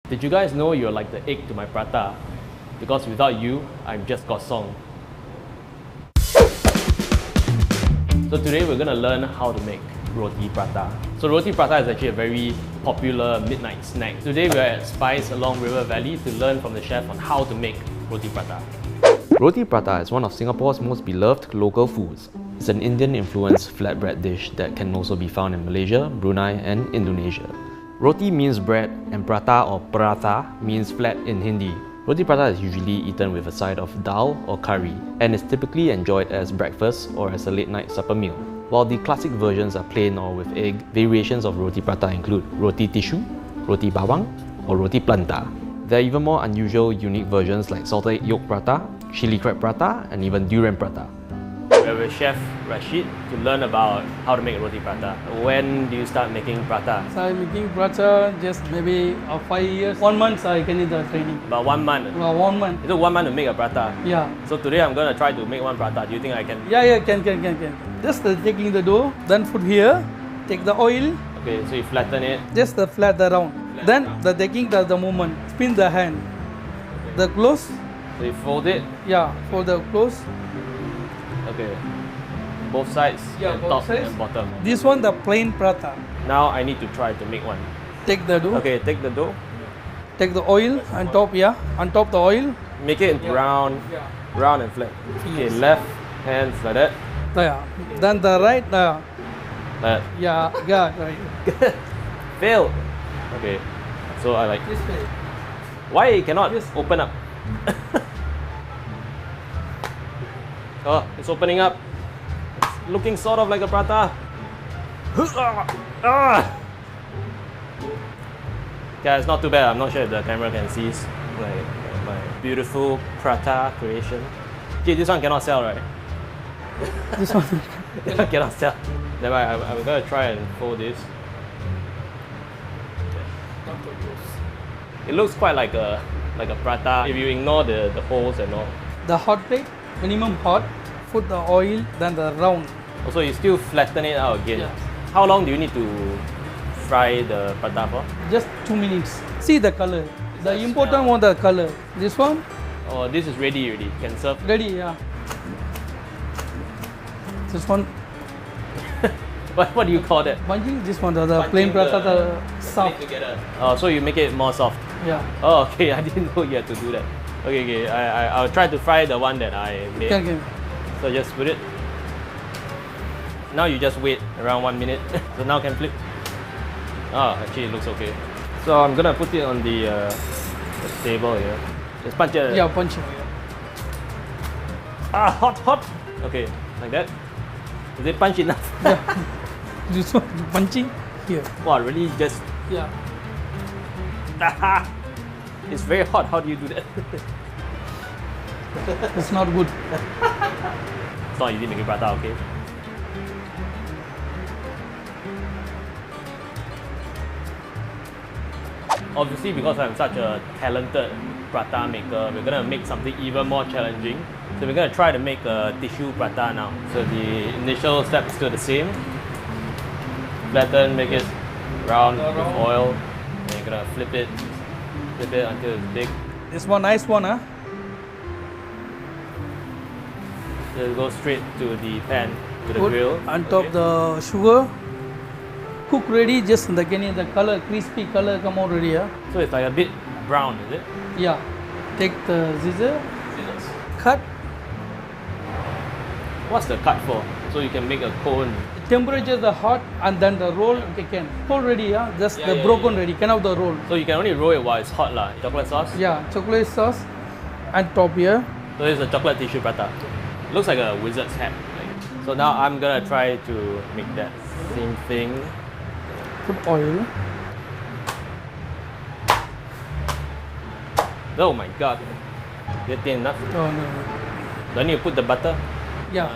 Did you guys know you're like the egg to my prata? Because without you, I'm just kosong. So today we're gonna learn how to make Roti Prata. So Roti Prata is actually a very popular midnight snack. Today we're at Spice along River Valley to learn from the chef on how to make Roti Prata. Roti Prata is one of Singapore's most beloved local foods. It's an Indian-influenced flatbread dish that can also be found in Malaysia, Brunei and Indonesia. Roti means bread and prata or prata means flat in Hindi. Roti prata is usually eaten with a side of dal or curry and is typically enjoyed as breakfast or as a late night supper meal. While the classic versions are plain or with egg, variations of roti prata include roti tissue, roti bawang or roti planta. There are even more unusual, unique versions like salted yolk prata, chili crab prata and even durian prata. We're with Chef Rashid to learn about how to make roti prata. When do you start making prata? So I'm making prata just maybe 5 years. 1 month I can do the training. About 1 month? Well, 1 month. It took 1 month to make a prata? Yeah. So today I'm going to try to make one prata. Do you think I can? Yeah, can. Just taking the dough, then put here, take the oil. Okay, so you flatten it. Just the flat around. Then taking the movement, spin the hand. Okay. The close. So you fold it? Yeah, for the close. Okay. Both sides, Yeah, and both top sides. and bottom. This one the plain prata. Now I need to try to make one. Take the dough. Okay, take the dough. Take the oil on top, yeah. On top the oil. Make it round, round and flat. Okay, left hands like that. Yeah. Then the right, Like that. yeah, right. Failed. Okay, so I like. This way. Why it cannot open up? Oh, it's opening up. It's looking sort of like a prata. Yeah, it's not too bad. I'm not sure if the camera can see like my beautiful prata creation. Okay, this one cannot sell, right? This one. Cannot sell. Then I'm gonna try and fold this. It looks quite like a prata if you ignore the holes and all. The hot plate, minimum hot, put the oil, then the round. Also, you still flatten it out again. Yeah. How long do you need to fry the prata for? Just 2 minutes. See the color. The important one, the color. This one, Oh, this is ready already. Can serve. ready, yeah. This one, What do you call that? punching. This one, the Punching plain prata, the the soft. together. Oh, so you make it more soft. Yeah. Oh, okay. I didn't know you had to do that. Okay. I'll try to fry the one that I made. Can. So just put it. Now you just wait around 1 minute. So now can flip. Oh, actually it looks okay. So I'm gonna put it on the table here. Just punch it. Yeah, punching. Ah, hot. Okay, like that. Is it punch enough? Yeah. This one, punching here. Wow, really just. Yeah. It's very hot. How do you do that? It's not good. It's not easy making prata, okay? Obviously, because I'm such a talented prata maker, we're gonna make something even more challenging. So we're gonna try to make a tissue prata now. So the initial step is still the same. Flatten, make it round with oil. And you're gonna flip it until it's big. This one, nice one, huh? So it goes straight to the pan, to the Put grill. on top Okay. the sugar. Cook ready, just the color, crispy color come out ready, yeah? So it's like a bit brown, is it? Yeah. Take the scissors, Scissors. cut. What's the cut for? So you can make a cone. Temperature the hot and then the roll can. Roll ready, yeah? Just Yeah, the yeah, broken yeah. ready, cannot the roll. So you can only roll it while it's hot lah. Chocolate sauce. Yeah, chocolate sauce and top here. So it's a chocolate tissue prata. Looks like a wizard's hat. So now I'm gonna try to make that same thing. Put oil. Oh my god. Is it thin enough? Oh no. Do I need to put the butter? Yeah,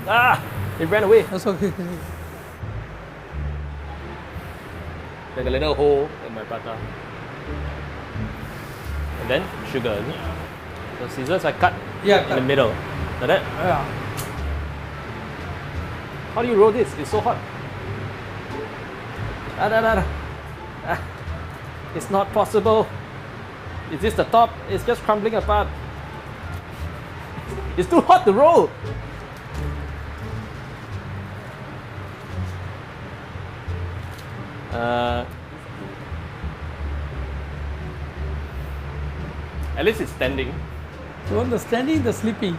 Ah! It ran away. that's okay. Like a little hole in my prata. And then sugar. The scissors I cut Yeah, in the middle. Like that. Yeah. How do you roll this? It's so hot. Ah. It's not possible. Is this the top? It's just crumbling apart. It's too hot to roll. At least it's standing. So on the standing, the sleeping.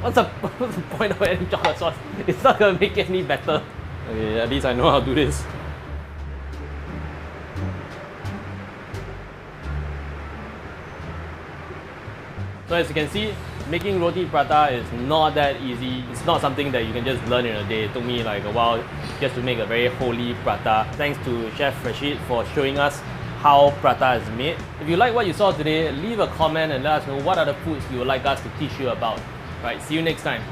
What's the point of adding chocolate sauce? It's not gonna make it any better. Okay, at least I know how to do this. So as you can see, making roti prata is not that easy. It's not something that you can just learn in a day. It took me like a while just to make a very holy prata. Thanks to Chef Rashid for showing us how prata is made. If you like what you saw today, leave a comment and let us know what other foods you would like us to teach you about. Right, see you next time.